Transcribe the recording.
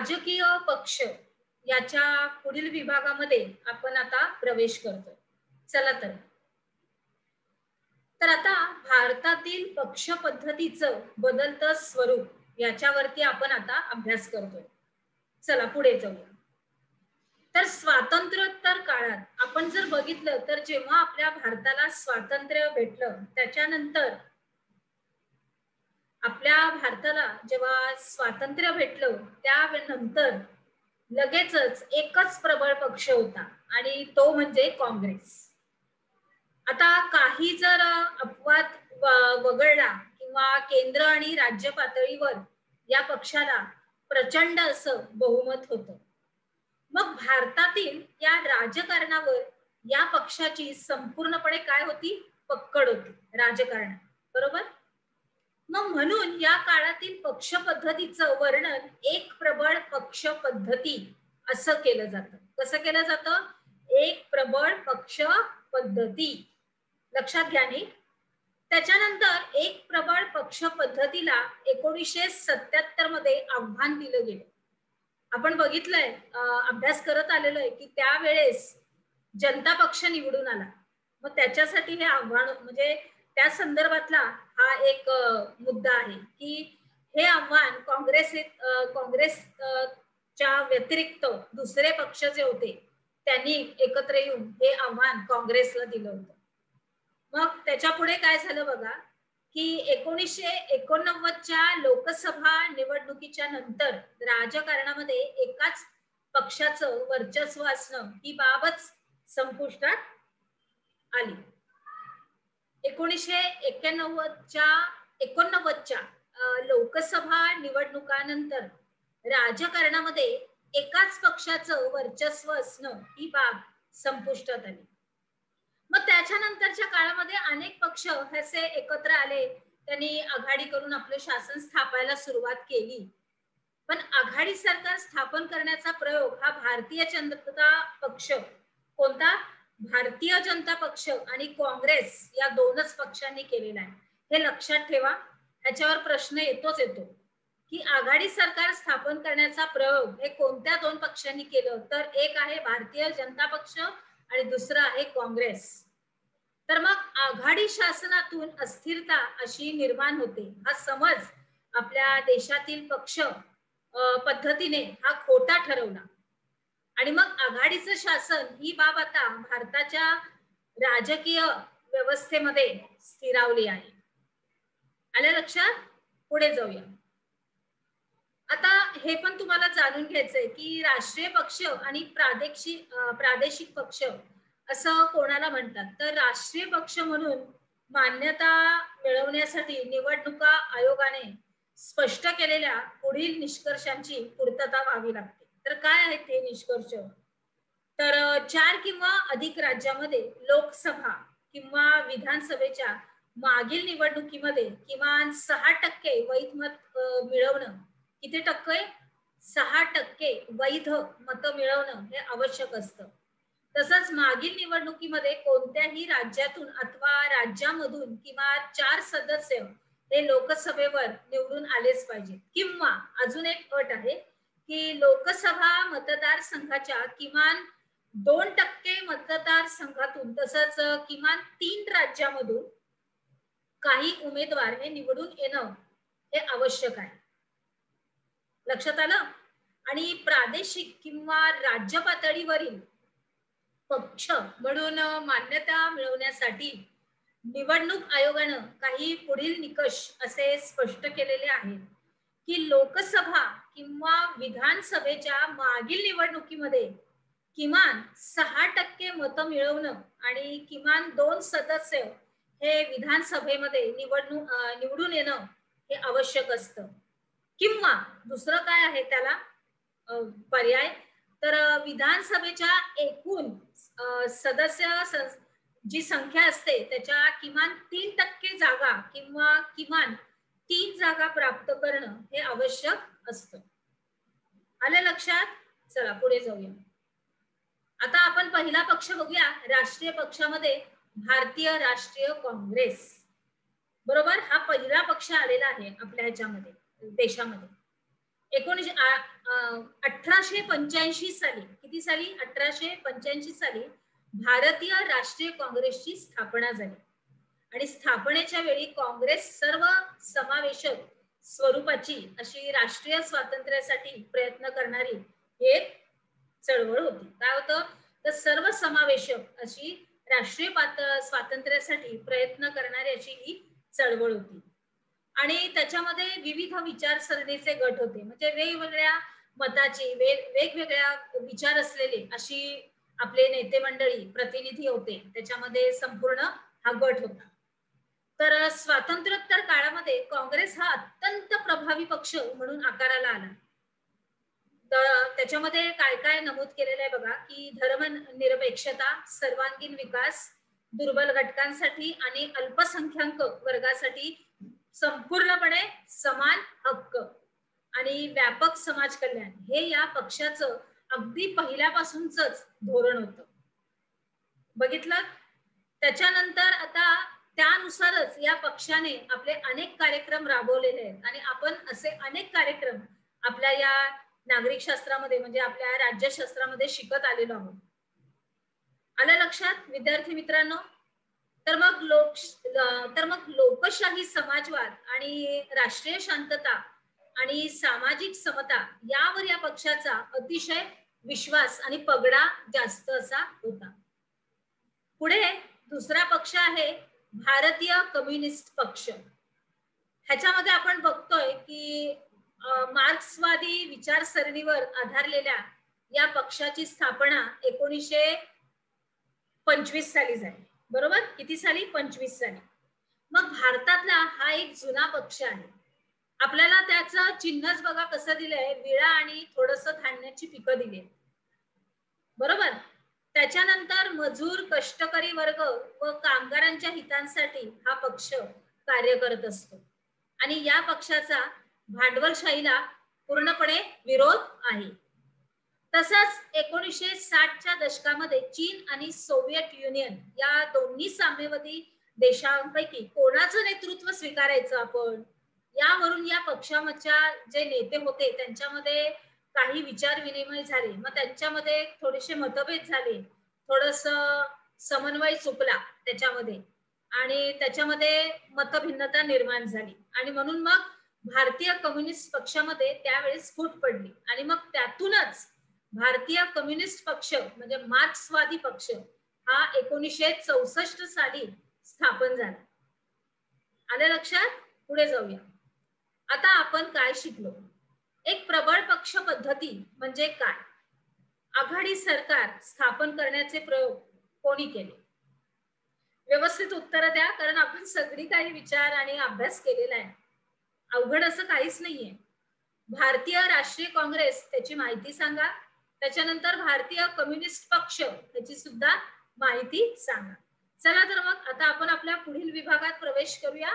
राजकीय पक्ष याच्या पुढील विभागामध्ये आपण आता प्रवेश करतो. चला तर आता भारतातील पक्ष पद्धतीचं बदलतं स्वरूप याच्यावरती आपण आता अभ्यास करतोय. चला पुढे जाऊया. तर स्वातंत्र्योत्तर काळात आपण जर बघितलं तर जेव्हा आपल्या भारताला स्वातंत्र्य भेटलं त्याच्यानंतर आपल्या भारताला जेव्हा स्वातंत्र्य भेटलं त्यानंतर लगेचच एकच प्रबळ पक्ष होता आणि तो म्हणजे काँग्रेस. आता काही जर अपवाद वगळला किंवा केंद्र आणि राज्य पातळीवर या पक्षाला प्रचंड असं बहुमत होतं. मग भारतातील या राजकारणावर या पक्षाची संपूर्णपणे काय होती? पकड होती राजकारणात, बरोबर. मग म्हणून या काळातील पक्ष पद्धतीचं वर्णन एक प्रबळ पक्ष पद्धती असं केलं जातं. कसं केलं जातं? एक प्रबळ पक्ष पद्धती. लक्षात घ्या नी. त्याच्यानंतर एक प्रबळ पक्ष पद्धतीला 1977 मध्ये आव्हान दिलं गेलं. आपण बघितलंय, अभ्यास करत आलेलो आहे की त्यावेळेस जनता पक्ष निवडून आला. मग त्याच्यासाठी हे आव्हान म्हणजे त्या संदर्भातला हा एक मुद्दा आहे की हे आव्हान काँग्रेसच्या व्यतिरिक्त दुसरे पक्ष जे होते त्यांनी एकत्र येऊन हे आव्हान काँग्रेसला दिलं होतं. मग त्याच्या पुढे काय झालं बघा की 1989च्या लोकसभा निवडणुकीच्या नंतर राजकारणामध्ये एकाच पक्षाचं वर्चस्व असणं ही बाबच संपुष्टात आली. 1989च्या लोकसभा निवडणुकानंतर राजकारणामध्ये एकाच पक्षाचं वर्चस्व असणं ही बाब संपुष्टात आली. मग त्याच्यानंतरच्या काळामध्ये अनेक पक्ष असे एकत्र आले, त्यांनी आघाडी करून आपलं शासन स्थापायला सुरुवात केली. पण आघाडी सरकार स्थापन करण्याचा प्रयोग हा भारतीय जनता पक्ष, कोणता? भारतीय जनता पक्ष आणि काँग्रेस या दोनच पक्षांनी केलेला आहे. हे लक्षात ठेवा. ह्याच्यावर प्रश्न येतो की आघाडी सरकार स्थापन करण्याचा प्रयोग हे कोणत्या दोन पक्षांनी केलं? तर एक आहे भारतीय जनता पक्ष आणि दुसरा आहे काँग्रेस. तर मग आघाडी शासनातून अस्थिरता अशी निर्माण होते हा समज आपल्या देशातील पक्ष पद्धतीने हा खोटा ठरवला आणि मग आघाडीचं शासन ही बाब आता भारताच्या राजकीय व्यवस्थेमध्ये स्थिरावली आहे. आलं लक्षात? पुढे जाऊया. आता हे पण तुम्हाला जाणून घ्यायचंय की राष्ट्रीय पक्ष आणि प्रादेशिक पक्ष असं कोणाला म्हणतात? तर राष्ट्रीय पक्ष म्हणून मान्यता मिळवण्यासाठी निवडणुका आयोगाने स्पष्ट केलेल्या पुढील निष्कर्षांची पूर्तता व्हावी लागते. तर काय आहेत हे निष्कर्ष? तर 4 किंवा अधिक राज्यामध्ये लोकसभा किंवा विधानसभेच्या मागील निवडणुकीमध्ये किमान 6% वैध मत मिळवणं. किती टक्के? 6% वैध मत मिळवणं हे आवश्यक असतं. तसंच मागील निवडणुकीमध्ये कोणत्याही राज्यातून अथवा राज्यामधून किमान 4 सदस्य हे लोकसभेवर निवडून आलेच पाहिजे. किंवा अजून एक अट आहे की लोकसभा मतदारसंघाच्या किमान 2% मतदारसंघातून तसंच किमान 3 राज्यामधून काही उमेदवार हे निवडून येणं हे आवश्यक आहे. लक्षात आलं? आणि प्रादेशिक किंवा राज्य पातळीवरील पक्ष म्हणून मान्यता मिळवण्यासाठी निवडणूक आयोगानं काही पुढील निकष असे स्पष्ट केलेले आहेत की लोकसभा किंवा विधानसभेच्या मागील निवडणुकीमध्ये किमान 6% मतं मिळवणं आणि किमान 2 सदस्य हे विधानसभेमध्ये निवडून येणं हे आवश्यक असतं. किंवा दुसरं काय आहे त्याला पर्याय? तर विधानसभेच्या एकूण सदस्य जी संख्या असते त्याच्या किमान 3% जागा किंवा किमान 3 जागा प्राप्त करणं हे आवश्यक असतं. आलं लक्षात? चला पुढे जाऊया. आता आपण पहिला पक्ष बघूया. राष्ट्रीय पक्षामध्ये भारतीय राष्ट्रीय काँग्रेस, बरोबर. हा पहिला पक्ष आलेला आहे आपल्या ह्याच्यामध्ये देशामध्ये. 1885 साली, किती साली? 1885 साली भारतीय राष्ट्रीय काँग्रेसची स्थापना झाली आणि स्थापनेच्या वेळी काँग्रेस सर्व समावेशक स्वरूपाची अशी राष्ट्रीय स्वातंत्र्यासाठी प्रयत्न करणारी एक चळवळ होती. काय होतं तर सर्व समावेशक अशी राष्ट्रीय स्वातंत्र्यासाठी प्रयत्न करणारी अशी ही चळवळ होती आणि त्याच्यामध्ये विविध विचारसरणीचे गट होते, म्हणजे वेगवेगळ्या मताची वेगवेगळ्या विचार असलेले अशी आपले नेते मंडळी प्रतिनिधी होते, त्याच्यामध्ये संपूर्ण हा गट होता. तर स्वातंत्र्योत्तर काळामध्ये काँग्रेस हा अत्यंत प्रभावी पक्ष म्हणून आकाराला आला. तर त्याच्यामध्ये काय काय नमूद केलेलं आहे बघा, की धर्मनिरपेक्षता, सर्वांगीण विकास, दुर्बल घटकांसाठी आणि अल्पसंख्याक वर्गासाठी संपूर्णपणे समान हक्क आणि व्यापक समाज कल्याण हे या पक्षाचं अगदी पहिल्यापासूनच धोरण होतं. बघितलं. त्याच्यानंतर आता त्यानुसारच या पक्षाने आपले अनेक कार्यक्रम राबवलेले आहेत आणि आपण असे अनेक कार्यक्रम आपल्या या नागरिक शास्त्रामध्ये म्हणजे आपल्या राज्यशास्त्रामध्ये शिकत आलेलो आहोत. आलं लक्षात विद्यार्थी मित्रांनो? तर मग लोकशाही, समाजवाद आणि राष्ट्रीय शांतता आणि सामाजिक समता यावर या पक्षाचा अतिशय विश्वास आणि पगडा जास्त असा होता. पुढे दुसरा पक्ष आहे भारतीय कम्युनिस्ट पक्ष. ह्याच्यामध्ये आपण बघतोय की मार्क्सवादी विचारसरणीवर आधारलेल्या या पक्षाची स्थापना 1925 साली झाली. बरोबर? किती साली? 25 साली. मग भारतातला हा एक जुना पक्ष आहे. आपल्याला त्याचं चिन्हच बघा कसं दिलंय, विळा आणि थोडस धान्याची पिकं दिली. बरोबर? त्याच्यानंतर मजूर, कष्टकरी वर्ग व कामगारांच्या हितांसाठी हा पक्ष कार्य करत असतो आणि या पक्षाचा भांडवलशाहीला पूर्णपणे विरोध आहे. तसंच 1960च्या दशकामध्ये चीन आणि सोव्हिएट युनियन या दोन्ही साम्यवादी देशांपैकी कोणाचं नेतृत्व स्वीकारायचं आपण, यावरून या पक्षाच्या जे नेते होते त्यांच्यामध्ये काही विचार विनिमय झाले. मग त्यांच्यामध्ये थोडेसे मतभेद झाले, थोडस समन्वय चुकला त्याच्यामध्ये आणि त्याच्यामध्ये मतभिन्नता निर्माण झाली आणि म्हणून मग भारतीय कम्युनिस्ट पक्षामध्ये त्यावेळेस फूट पडली आणि मग त्यातूनच भारतीय कम्युनिस्ट पक्ष म्हणजे मार्क्सवादी पक्ष हा 1964 साली स्थापन झाला. आलं लक्षात? पुढे जाऊया. आता आपण काय शिकलो? एक प्रबळ पक्ष पद्धती म्हणजे काय? आघाडी सरकार स्थापन करण्याचे प्रयोग कोणी केले? व्यवस्थित उत्तर द्या, कारण आपण सगळी काही विचार आणि अभ्यास केलेला आहे. अवघड असं काहीच नाहीये. भारतीय राष्ट्रीय काँग्रेस त्याची माहिती सांगा. त्याच्यानंतर भारतीय कम्युनिस्ट पक्ष त्याची सुद्धा माहिती सांगा. चला तर मग आता आपण आपल्या पुढील विभागात प्रवेश करूया.